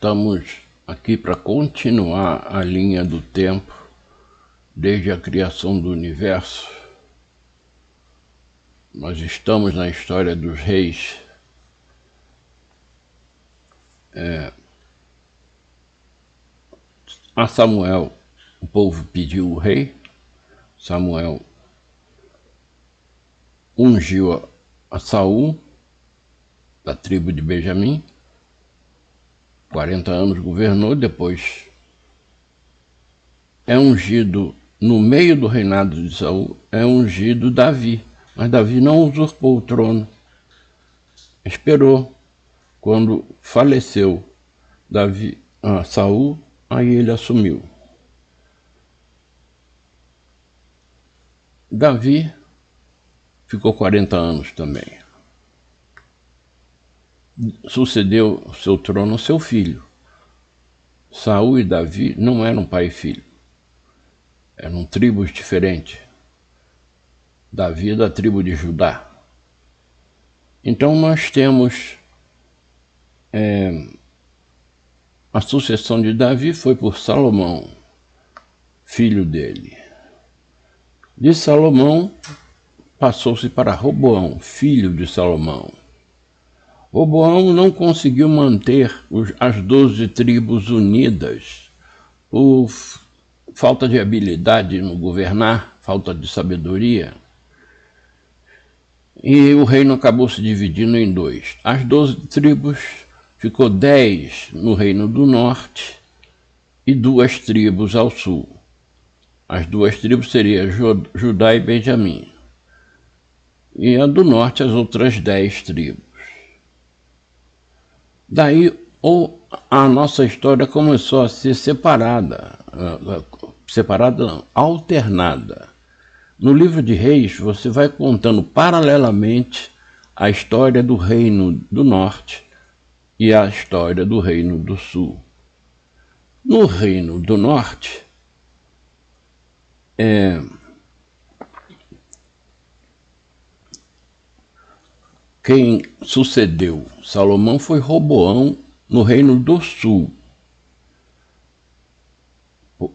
Estamos aqui para continuar a linha do tempo desde a criação do universo. Nós estamos na história dos reis. A Samuel, o povo pediu o rei. Samuel ungiu a Saul, da tribo de Benjamim. 40 anos governou, depois é ungido, no meio do reinado de Saul, é ungido Davi. Mas Davi não usurpou o trono. Esperou. Quando faleceu Saul, aí ele assumiu. Davi ficou 40 anos também. Sucedeu o seu trono ao seu filho. Saul e Davi não eram pai e filho. Eram tribos diferentes. Davi é da tribo de Judá. Então nós temos a sucessão de Davi foi por Salomão, filho dele. De Salomão passou-se para Roboão, filho de Salomão. Roboão não conseguiu manter as 12 tribos unidas por falta de habilidade no governar, falta de sabedoria. E o reino acabou se dividindo em dois. As 12 tribos, ficou 10 no reino do norte e 2 tribos ao sul. As 2 tribos seriam Judá e Benjamim. E a do norte, as outras 10 tribos. Daí a nossa história começou a ser separada não, alternada. No livro de Reis, você vai contando paralelamente a história do reino do norte e a história do reino do sul. No reino do norte, quem sucedeu Salomão foi Roboão no reino do sul.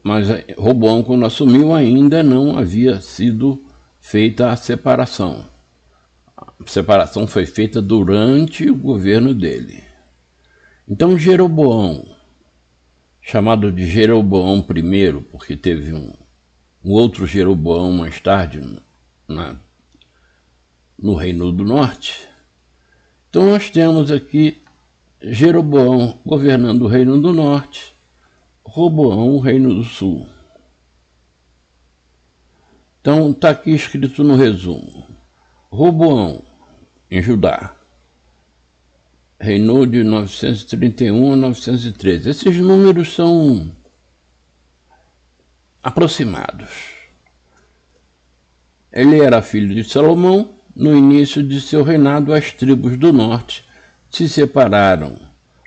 Mas Roboão, quando assumiu, ainda não havia sido feita a separação. A separação foi feita durante o governo dele. Então Jeroboão, chamado de Jeroboão I, porque teve um outro Jeroboão mais tarde no reino do norte. Então nós temos aqui Jeroboão governando o reino do norte, Roboão o reino do sul. Então está aqui escrito no resumo. Roboão, em Judá, reinou de 931 a 913. Esses números são aproximados. Ele era filho de Salomão. No início de seu reinado, as tribos do norte se separaram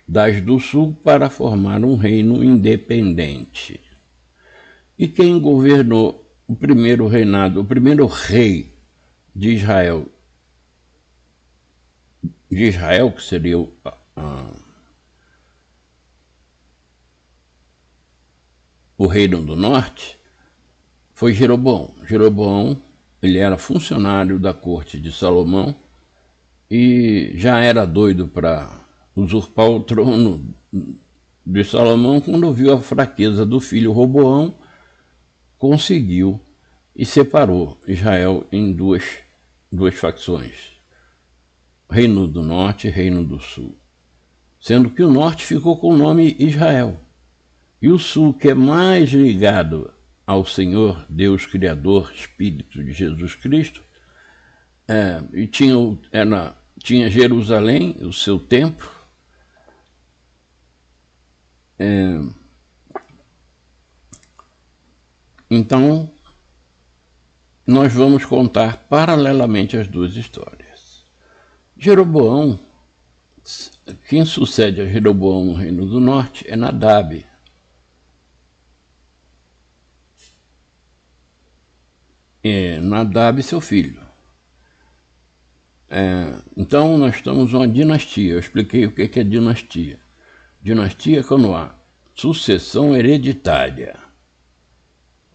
das do sul para formar um reino independente. E quem governou o primeiro rei de Israel, que seria o reino do norte, foi Jeroboão. Jeroboão, ele era funcionário da corte de Salomão e já era doido para usurpar o trono de Salomão. Quando viu a fraqueza do filho Roboão, conseguiu e separou Israel em duas facções, reino do norte e reino do sul, sendo que o norte ficou com o nome Israel e o sul, que é mais ligado ao Senhor, Deus Criador, Espírito de Jesus Cristo, e tinha Jerusalém, o seu templo. Então, nós vamos contar paralelamente as duas histórias. Jeroboão, quem sucede a Jeroboão no reino do norte é Nadab. Nadab, seu filho. Então nós estamos numa dinastia. Eu expliquei o que é dinastia. Dinastia quando há sucessão hereditária.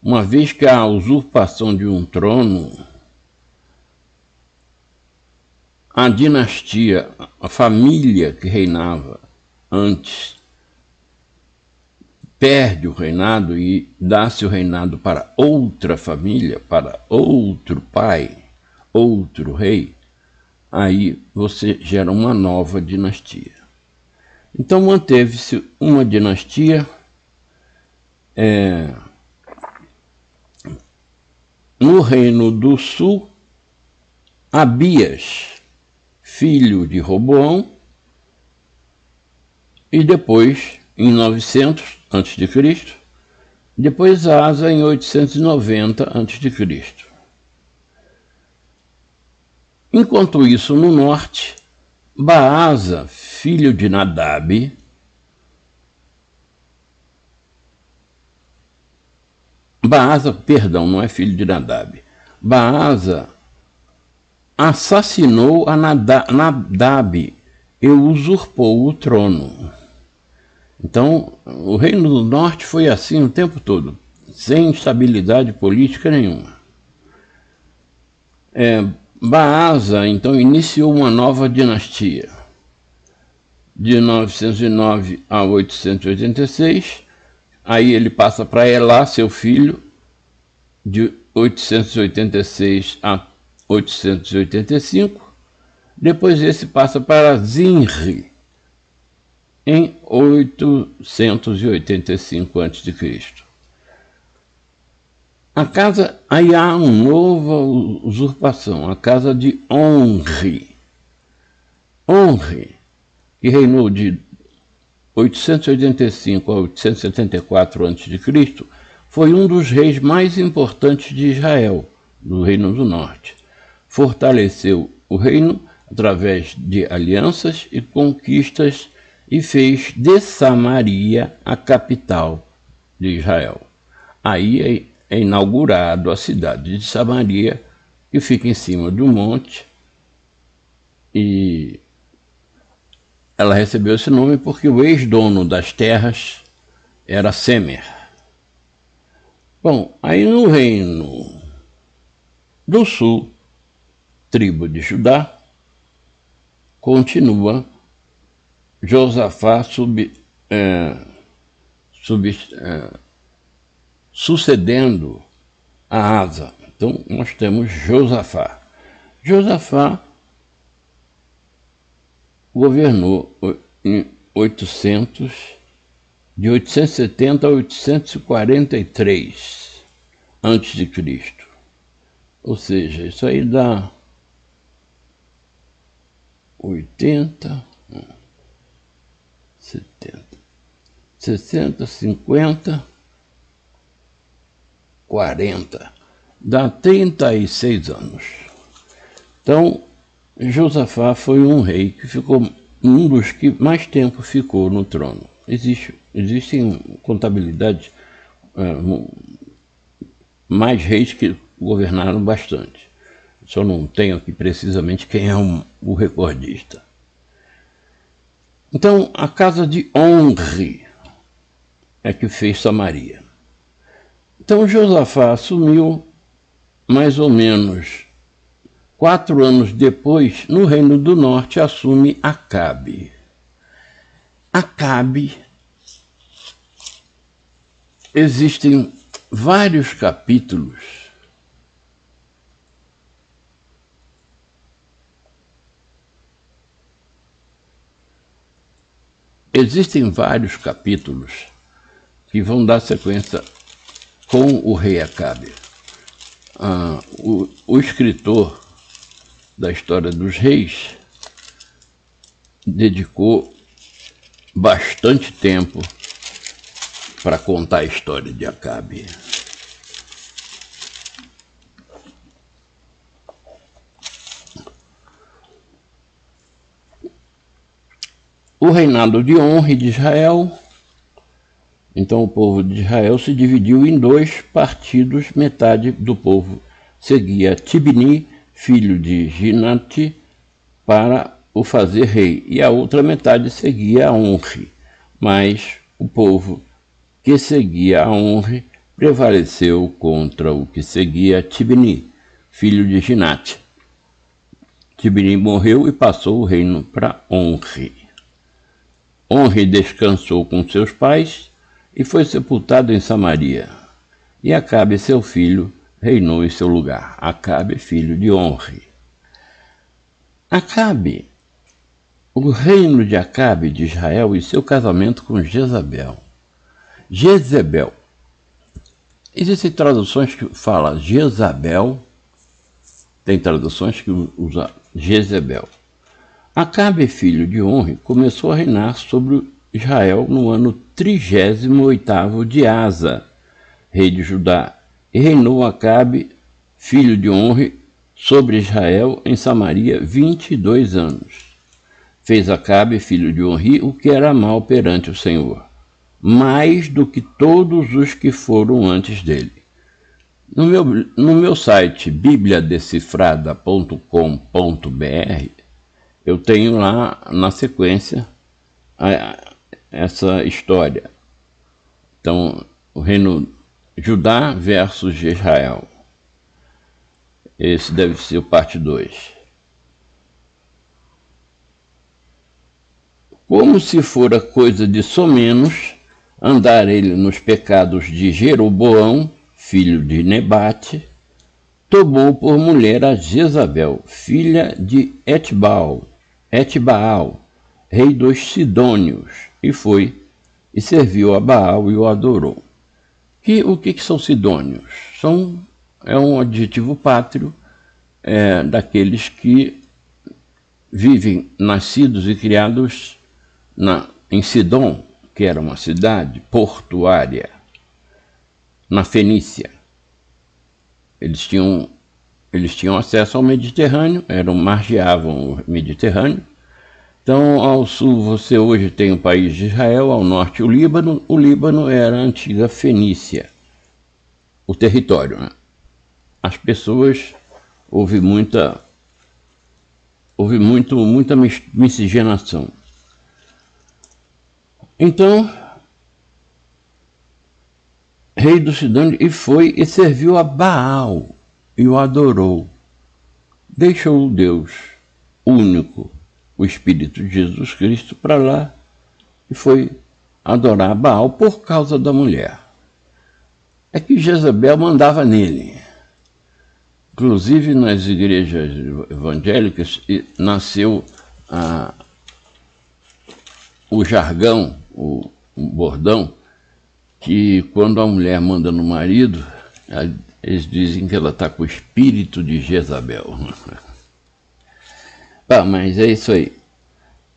Uma vez que a usurpação de um trono, a dinastia, a família que reinava antes, perde o reinado e dá-se o reinado para outra família, para outro pai, outro rei, aí você gera uma nova dinastia. Então manteve-se uma dinastia no Reino do Sul, Abias, filho de Roboão, e depois, em 900 a.C., depois Asa em 890 a.C. Enquanto isso, no norte, Baasa, filho de Nadab, não é filho de Nadab. Baasa assassinou a Nadab e usurpou o trono. Então, o Reino do Norte foi assim o tempo todo, sem estabilidade política nenhuma. Baasa, então, iniciou uma nova dinastia, de 909 a 886, aí ele passa para Elá, seu filho, de 886 a 885, depois esse passa para Zinri, em 885 a.C. Aí há uma nova usurpação, a casa de Onri. Onri, que reinou de 885 a 874 a.C., foi um dos reis mais importantes de Israel, do Reino do Norte. Fortaleceu o reino através de alianças e conquistas e fez de Samaria a capital de Israel. Aí é inaugurado a cidade de Samaria, que fica em cima de um monte, e ela recebeu esse nome porque o ex-dono das terras era Semer. Bom, aí no Reino do Sul, tribo de Judá, continua Josafá sucedendo a Asa. Então, nós temos Josafá. Josafá governou de 870 a 843 a.C. Ou seja, isso aí dá 80, 70, 60, 50, 40. Dá 36 anos. Então, Josafá foi um rei que ficou, um dos que mais tempo ficou no trono. Existem contabilidade, mais reis que governaram bastante. Só não tenho aqui precisamente quem é o recordista. Então, a casa de Onri é que fez Samaria. Então, Josafá assumiu mais ou menos 4 anos depois, no Reino do Norte, assume Acabe. Acabe, existem vários capítulos que vão dar sequência com o rei Acabe. O escritor da história dos reis dedicou bastante tempo para contar a história de Acabe. O reinado de Onri de Israel. Então o povo de Israel se dividiu em 2 partidos. Metade do povo seguia Tibni, filho de Ginati, para o fazer rei, e a outra metade seguia Onri. mas o povo que seguia a Onri prevaleceu contra o que seguia Tibni, filho de Ginate. Tibni morreu e passou o reino para Onri. Onri descansou com seus pais e foi sepultado em Samaria. E Acabe, seu filho, reinou em seu lugar. Acabe, filho de Onri. Acabe, o reino de Acabe de Israel e seu casamento com Jezabel. Jezebel. Existem traduções que falam Jezabel, tem traduções que usam Jezebel. Acabe, filho de Onri, começou a reinar sobre Israel no ano 38º de Asa, rei de Judá, e reinou Acabe, filho de Onri, sobre Israel em Samaria 22 anos. Fez Acabe, filho de Onri, o que era mal perante o Senhor, mais do que todos os que foram antes dele. No meu site bibliadecifrada.com.br eu tenho lá na sequência essa história. Então, o reino Judá versus Israel. Esse deve ser o parte 2. Como se fora coisa de somenos andar ele nos pecados de Jeroboão, filho de Nebate, tomou por mulher a Jezabel, filha de Etbaal, rei dos Sidônios, e foi e serviu a Baal e o adorou. O que são Sidônios? É um adjetivo pátrio daqueles que vivem, nascidos e criados em Sidom, que era uma cidade portuária, na Fenícia. Eles tinham acesso ao Mediterrâneo, margeavam o Mediterrâneo. Então, ao sul você hoje tem o país de Israel, ao norte o Líbano. O Líbano era a antiga Fenícia, o território, né? As pessoas, houve muita miscigenação. Então, rei do Sidônio, e foi e serviu a Baal e o adorou. Deixou o Deus único, o Espírito de Jesus Cristo, para lá e foi adorar a Baal por causa da mulher. É que Jezabel mandava nele. Inclusive nas igrejas evangélicas nasceu o jargão, o bordão, que quando a mulher manda no marido, eles dizem que ela está com o espírito de Jezabel. Mas é isso aí.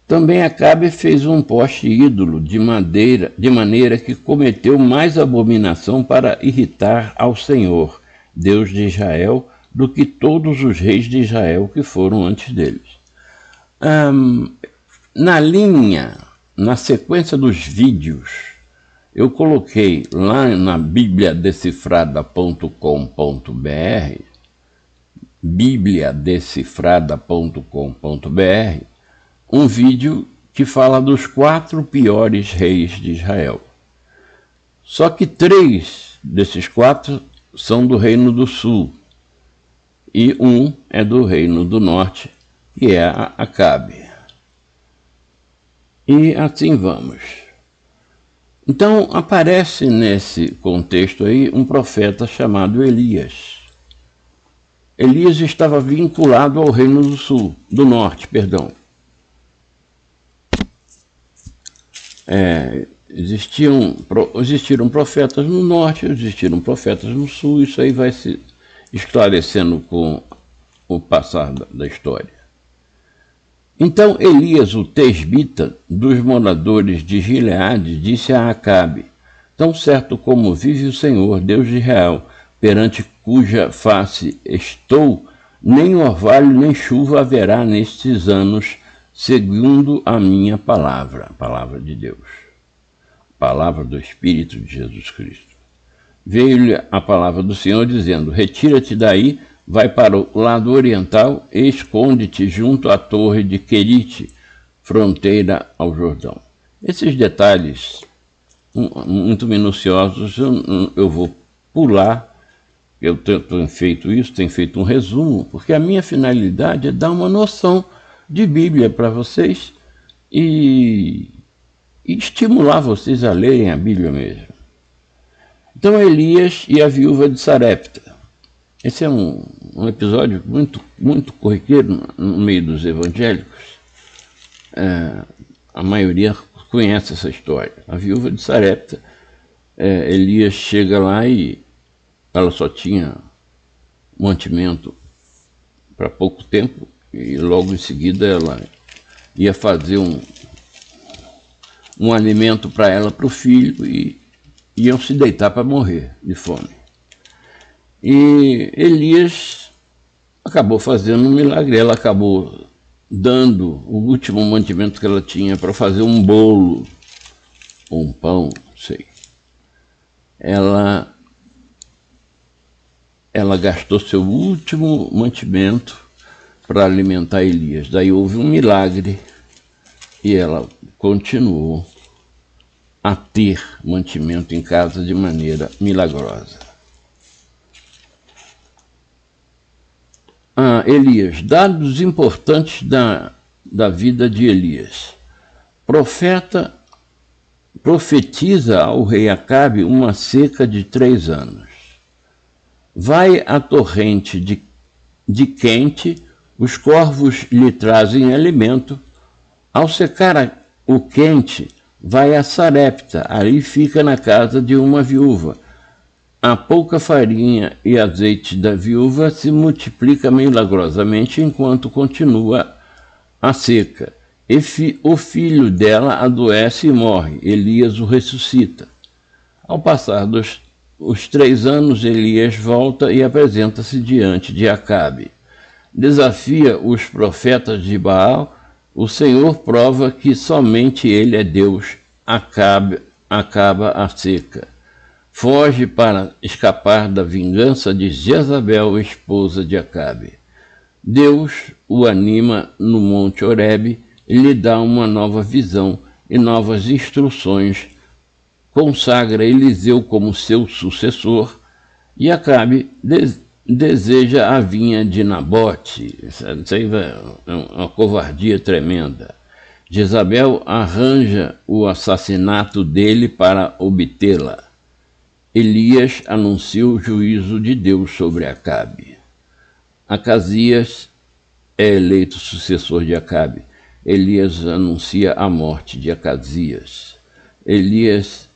Também Acabe fez um poste ídolo de madeira, de maneira que cometeu mais abominação para irritar ao Senhor, Deus de Israel, do que todos os reis de Israel que foram antes deles. Na sequência dos vídeos, eu coloquei lá na bibliadecifrada.com.br, um vídeo que fala dos 4 piores reis de Israel. Só que 3 desses 4 são do Reino do Sul e um é do Reino do Norte, que é Acabe. E assim vamos. Então aparece nesse contexto aí um profeta chamado Elias. Elias estava vinculado ao Reino do Norte. Existiram profetas no norte, existiram profetas no sul, isso aí vai se esclarecendo com o passar da história. Então Elias, o tesbita, dos moradores de Gileade, disse a Acabe: tão certo como vive o Senhor, Deus de Israel, perante cuja face estou, nem orvalho nem chuva haverá nestes anos, segundo a minha palavra, a palavra de Deus, palavra do Espírito de Jesus Cristo. Veio-lhe a palavra do Senhor dizendo: retira-te daí, vai para o lado oriental e esconde-te junto à torre de Querite, fronteira ao Jordão. Esses detalhes muito minuciosos eu vou pular. Eu tenho feito isso, tenho feito um resumo, porque a minha finalidade é dar uma noção de Bíblia para vocês e estimular vocês a lerem a Bíblia mesmo. Então, Elias e a viúva de Sarepta. Esse é um episódio muito corriqueiro no meio dos evangélicos. A maioria conhece essa história. A viúva de Sarepta, Elias chega lá e ela só tinha mantimento para pouco tempo e logo em seguida ela ia fazer um alimento para ela, para o filho, e iam se deitar para morrer de fome. E Elias acabou fazendo um milagre, ela acabou dando o último mantimento que ela tinha para fazer um bolo, ou um pão, não sei. Ela gastou seu último mantimento para alimentar Elias. Daí houve um milagre e ela continuou a ter mantimento em casa de maneira milagrosa. Elias, dados importantes da vida de Elias. Profetiza ao rei Acabe uma seca de 3 anos. Vai a torrente de quente, os corvos lhe trazem alimento. Ao secar o quente, vai a Sarepta, ali fica na casa de uma viúva. A pouca farinha e azeite da viúva se multiplica milagrosamente enquanto continua a seca. O filho dela adoece e morre. Elias o ressuscita. Ao passar os 3 anos, Elias volta e apresenta-se diante de Acabe. Desafia os profetas de Baal. O Senhor prova que somente ele é Deus. Acaba a seca. Foge para escapar da vingança de Jezabel, esposa de Acabe. Deus o anima no Monte Horebe e lhe dá uma nova visão e novas instruções. Consagra Eliseu como seu sucessor e Acabe deseja a vinha de Nabote. Isso aí é uma covardia tremenda. Jezabel arranja o assassinato dele para obtê-la. Elias anuncia o juízo de Deus sobre Acabe. Acasias é eleito sucessor de Acabe. Elias anuncia a morte de Acasias. Elias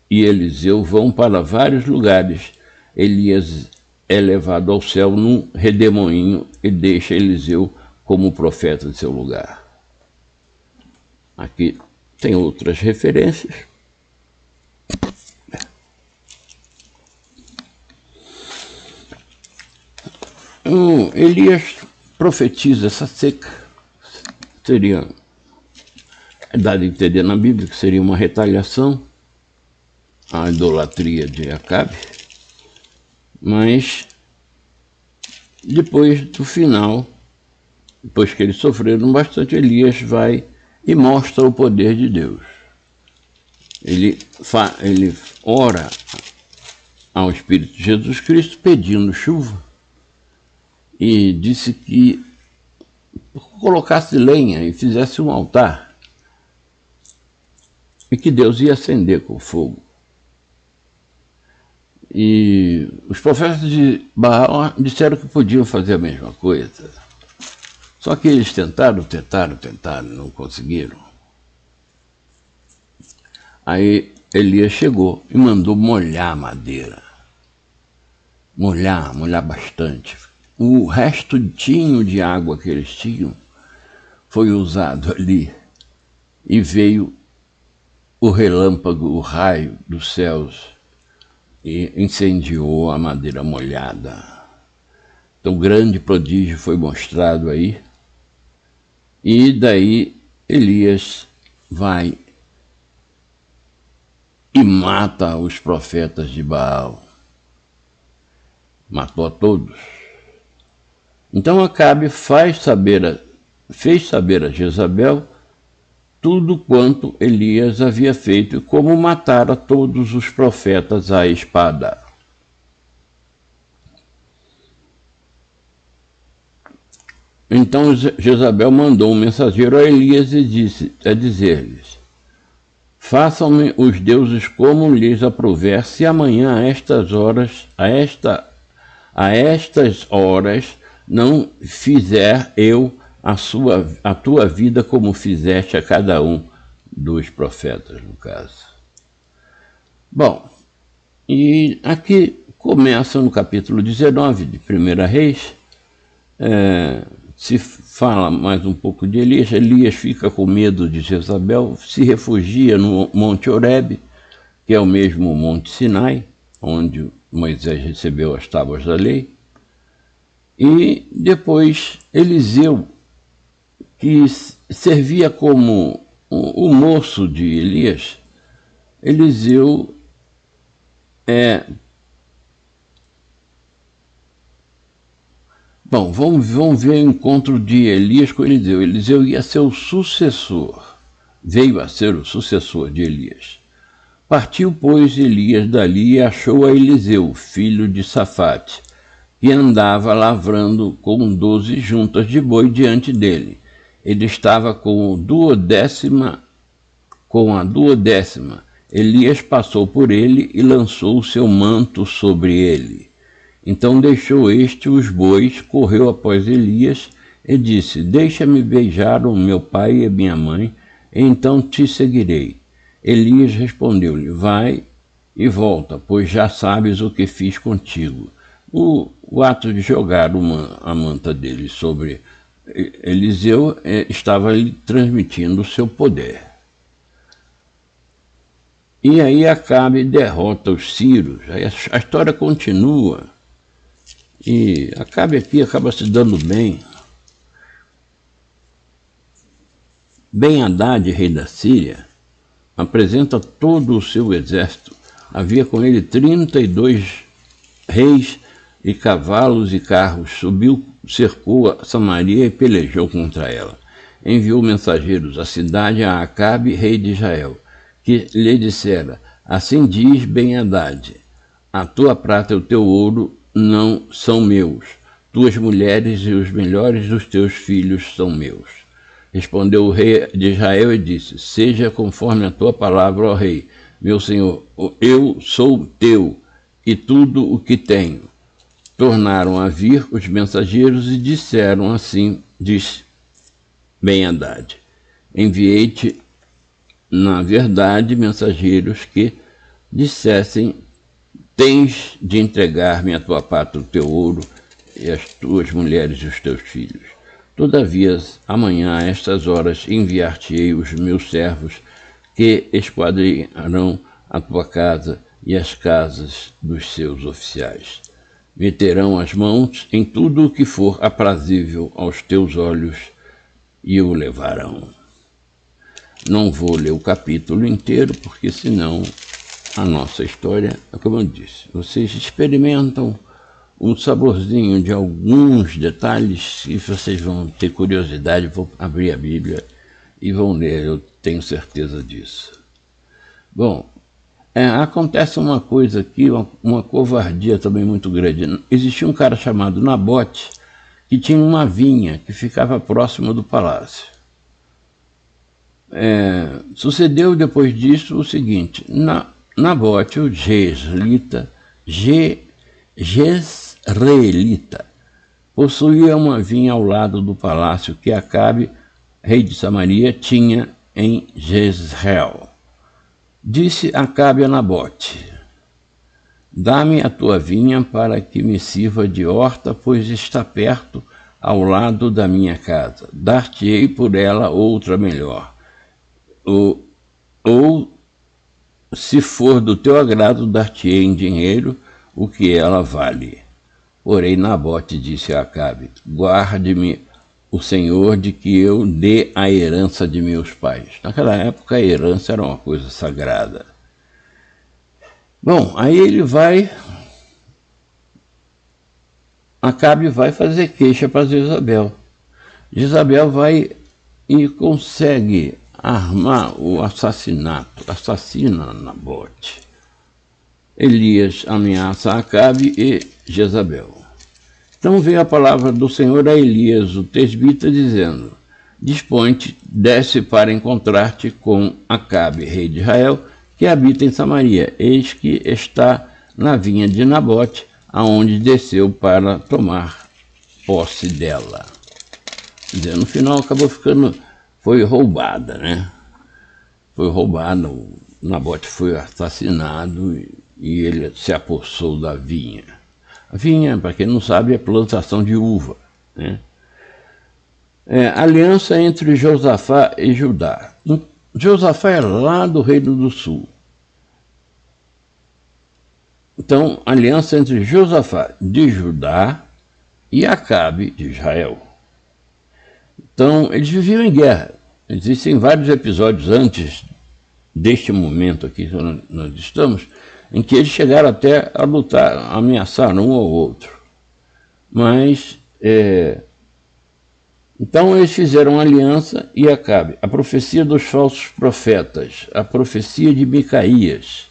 e Eliseu vão para vários lugares. Elias é levado ao céu num redemoinho e deixa Eliseu como profeta de seu lugar. Aqui tem outras referências. Elias profetiza essa seca. Seria dado a entender na Bíblia que seria uma retaliação à idolatria de Acabe, mas depois do final, depois que eles sofreram bastante, Elias vai e mostra o poder de Deus. Ele ora ao Espírito de Jesus Cristo pedindo chuva e disse que colocasse lenha e fizesse um altar e que Deus ia acender com fogo. E os profetas de Baal disseram que podiam fazer a mesma coisa. Só que eles tentaram, não conseguiram. Aí Elias chegou e mandou molhar a madeira. Molhar bastante. O restinho de água que eles tinham foi usado ali e veio o relâmpago, o raio dos céus e incendiou a madeira molhada. Então, grande prodígio foi mostrado aí. E daí Elias vai e mata os profetas de Baal. Matou a todos. Então Acabe fez saber a Jezabel tudo quanto Elias havia feito e como matara todos os profetas à espada. Então Jezabel mandou um mensageiro a Elias e disse a dizer-lhes: façam-me os deuses como lhes aprouver, se amanhã a estas horas não fizer eu a tua vida como fizeste a cada um dos profetas, no caso. Bom, e aqui começa no capítulo 19 de 1 Reis, se fala mais um pouco de Elias. Elias fica com medo de Jezabel, se refugia no Monte Horebe, que é o mesmo Monte Sinai, onde Moisés recebeu as tábuas da lei. E depois Eliseu, que servia como o moço de Elias, Eliseu Bom, vamos ver o encontro de Elias com Eliseu. Eliseu ia ser o sucessor, veio a ser o sucessor de Elias. Partiu, pois, Elias dali e achou a Eliseu, filho de Safate, que andava lavrando com 12 juntas de boi diante dele. Ele estava com a duodécima. Elias passou por ele e lançou o seu manto sobre ele. Então deixou este os bois, correu após Elias e disse: deixa-me beijar o meu pai e a minha mãe, e então te seguirei. Elias respondeu-lhe: vai e volta, pois já sabes o que fiz contigo. O ato de jogar a manta dele sobre Eliseu estava lhe transmitindo o seu poder. E aí Acabe derrota os sírios. Aí a história continua. E Acabe aqui acaba se dando bem. Ben-Hadad, rei da Síria, apresenta todo o seu exército. Havia com ele 32 reis e cavalos e carros. Subiu, cercou a Samaria e pelejou contra ela. Enviou mensageiros à cidade a Acabe, rei de Israel, que lhe dissera: assim diz Ben-Hadad, a tua prata e o teu ouro não são meus, tuas mulheres e os melhores dos teus filhos são meus. Respondeu o rei de Israel e disse: seja conforme a tua palavra, ó rei, meu senhor, eu sou teu e tudo o que tenho. Tornaram a vir os mensageiros e disseram assim, diz Ben-Hadad: enviei-te, na verdade, mensageiros que dissessem: tens de entregar-me a tua pátria, o teu ouro, e as tuas mulheres e os teus filhos. Todavia, amanhã, a estas horas, enviar-te-ei os meus servos, que esquadrinharão a tua casa e as casas dos seus oficiais. Meterão as mãos em tudo o que for aprazível aos teus olhos e o levarão. Não vou ler o capítulo inteiro, porque senão a nossa história, como eu disse, vocês experimentam um saborzinho de alguns detalhes e vocês vão ter curiosidade, vão abrir a Bíblia e vão ler, eu tenho certeza disso. Bom, acontece uma coisa aqui, uma covardia também muito grande. Existia um cara chamado Nabote, que tinha uma vinha que ficava próxima do palácio. Sucedeu depois disso o seguinte: Nabote, o Jezreelita, possuía uma vinha ao lado do palácio que Acabe, rei de Samaria, tinha em Jezreel. Disse Acabe a Nabote: dá-me a tua vinha para que me sirva de horta, pois está perto ao lado da minha casa. Dar-te-ei por ela outra melhor. Ou se for do teu agrado, dar-te-ei em dinheiro o que ela vale. Porém, Nabote disse a Acabe: guarde-me o Senhor de que eu dê a herança de meus pais. Naquela época, a herança era uma coisa sagrada. Bom, aí ele vai... Acabe vai fazer queixa para Jezabel. Jezabel vai e consegue armar o assassinato, assassina Nabote. Elias ameaça Acabe e Jezabel. Então veio a palavra do Senhor a Elias, o tesbita, dizendo: Dispõe-te, desce para encontrar-te com Acabe, rei de Israel, que habita em Samaria. Eis que está na vinha de Nabote, aonde desceu para tomar posse dela. Quer dizer, no final acabou foi roubada, né? Foi roubada, o Nabote foi assassinado e ele se apossou da vinha. A vinha, para quem não sabe, é plantação de uva, né? Aliança entre Josafá e Judá. Josafá é lá do Reino do Sul. Então, aliança entre Josafá de Judá e Acabe de Israel. Então, eles viviam em guerra. Existem vários episódios antes deste momento aqui que nós estamos, em que eles chegaram até a lutar, a ameaçar um ao outro. Mas, então eles fizeram aliança e Acabe. A profecia dos falsos profetas, a profecia de Micaías.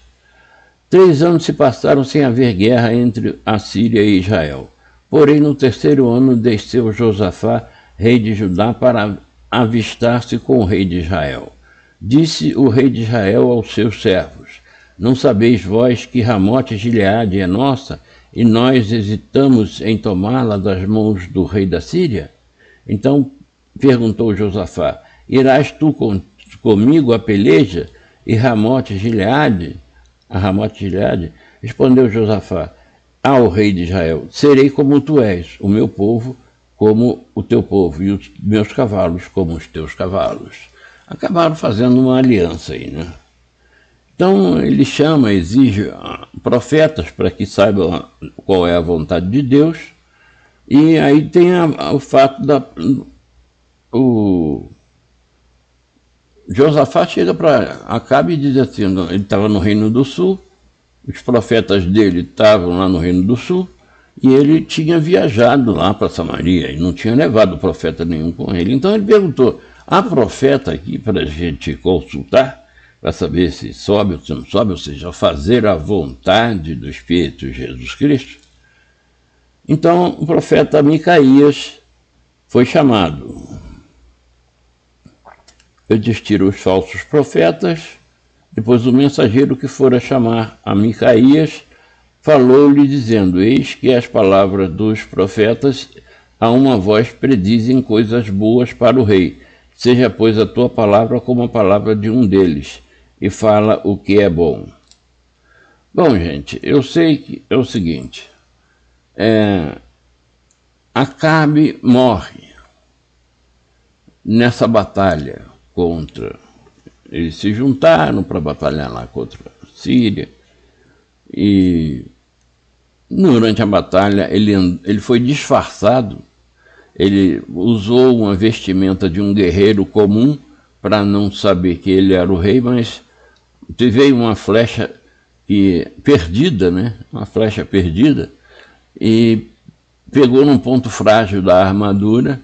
3 anos se passaram sem haver guerra entre a Síria e Israel. Porém, no 3º ano desceu Josafá, rei de Judá, para avistar-se com o rei de Israel. Disse o rei de Israel aos seus servos: Não sabeis vós que Ramote Gileade é nossa, e nós hesitamos em tomá-la das mãos do rei da Síria? Então perguntou Josafá: Irás tu comigo a peleja e Ramote Gileade? A Ramote Gileade? Respondeu Josafá ao rei de Israel: Serei como tu és, o meu povo como o teu povo, e os meus cavalos como os teus cavalos. Acabaram fazendo uma aliança aí, né? Então ele exige profetas para que saibam qual é a vontade de Deus, e aí tem o fato o Josafá chega para Acabe e diz assim: ele estava no Reino do Sul, os profetas dele estavam lá no Reino do Sul, e ele tinha viajado lá para Samaria e não tinha levado profeta nenhum com ele. Então ele perguntou: há profeta aqui para a gente consultar, para saber se sobe ou se não sobe, ou seja, fazer a vontade do Espírito de Jesus Cristo? Então o profeta Micaías foi chamado. Eles tiram os falsos profetas. Depois o mensageiro que fora chamar a Micaías falou-lhe dizendo: Eis que as palavras dos profetas a uma voz predizem coisas boas para o rei. Seja, pois, a tua palavra como a palavra de um deles, e fala o que é bom. Bom, gente, eu sei que é o seguinte: Acabe morre nessa batalha contra... Eles se juntaram para batalhar lá contra a Síria, e durante a batalha ele foi disfarçado. Ele usou uma vestimenta de um guerreiro comum para não saber que ele era o rei, mas veio uma flecha perdida, né? Uma flecha perdida, e pegou num ponto frágil da armadura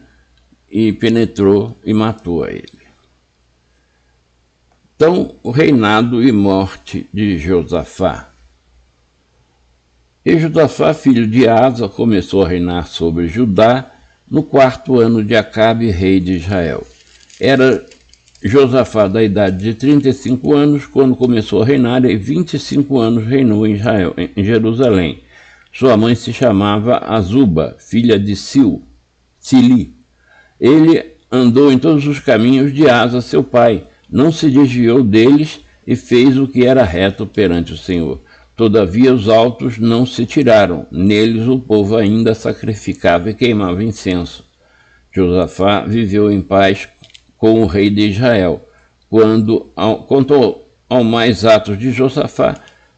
e penetrou e matou a ele. Então, o reinado e morte de Josafá. E Josafá, filho de Asa, começou a reinar sobre Judá no 4º ano de Acabe, rei de Israel. Era Josafá da idade de 35 anos quando começou a reinar, e 25 anos reinou em Jerusalém. Sua mãe se chamava Azuba, filha de Sili. Ele andou em todos os caminhos de Asa, seu pai, não se desviou deles e fez o que era reto perante o Senhor. Todavia os altos não se tiraram, neles o povo ainda sacrificava e queimava incenso. Josafá viveu em paz com o rei de Israel. Quanto ao mais atos de Josafá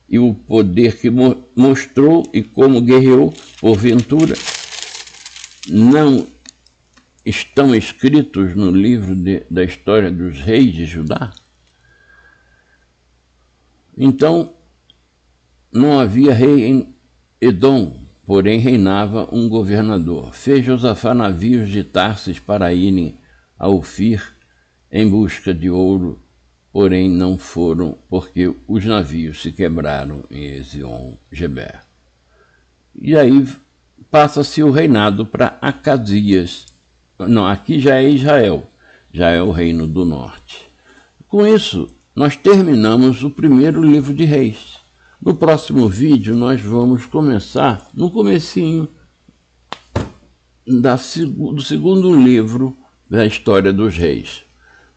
e o poder que mostrou e como guerreou, porventura, não estão escritos no livro da história dos reis de Judá? Então, não havia rei em Edom, porém reinava um governador. Fez Josafá navios de Tarsis para irem a Ofir, em busca de ouro, porém não foram, porque os navios se quebraram em Ezion-Geber. E aí passa-se o reinado para Acasias. Não, aqui já é Israel, já é o reino do norte. Com isso, nós terminamos o primeiro livro de Reis. No próximo vídeo, nós vamos começar no comecinho do segundo livro da história dos reis.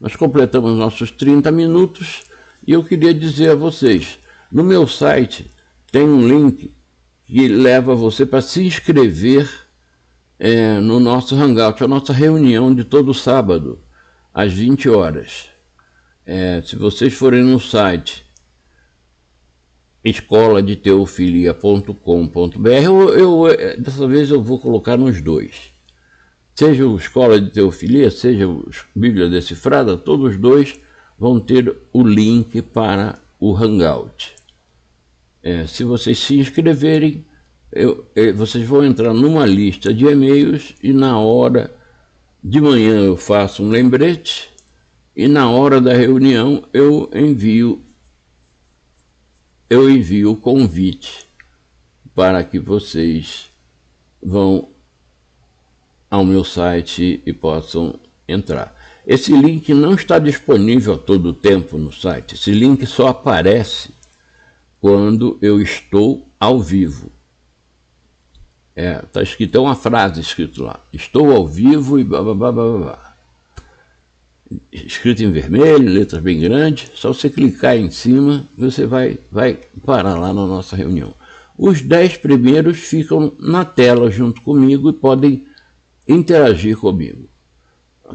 Nós completamos nossos 30 minutos e eu queria dizer a vocês, no meu site tem um link que leva você para se inscrever no nosso Hangout, a nossa reunião de todo sábado, às 20 horas. Se vocês forem no site escoladeteofilia.com.br, dessa vez eu vou colocar nos dois. Seja o Escola de Teofilia, seja o Bíblia Decifrada, todos os dois vão ter o link para o Hangout. Se vocês se inscreverem, vocês vão entrar numa lista de e-mails e na hora de manhã eu faço um lembrete e na hora da reunião eu envio o convite para que vocês vão ao meu site e possam entrar. Esse link não está disponível a todo tempo no site. Esse link só aparece quando eu estou ao vivo. Está escrito, é uma frase escrita lá. Estou ao vivo e blá, blá, blá, blá, blá. Escrito em vermelho, letras bem grandes. Só você clicar em cima, você vai parar lá na nossa reunião. Os 10 primeiros ficam na tela junto comigo e podem interagir comigo.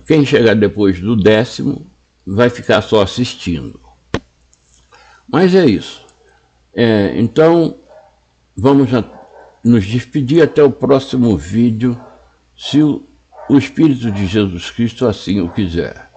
Quem chegar depois do 10º vai ficar só assistindo. Mas é isso. Então, vamos nos despedir até o próximo vídeo, se o Espírito de Jesus Cristo assim o quiser.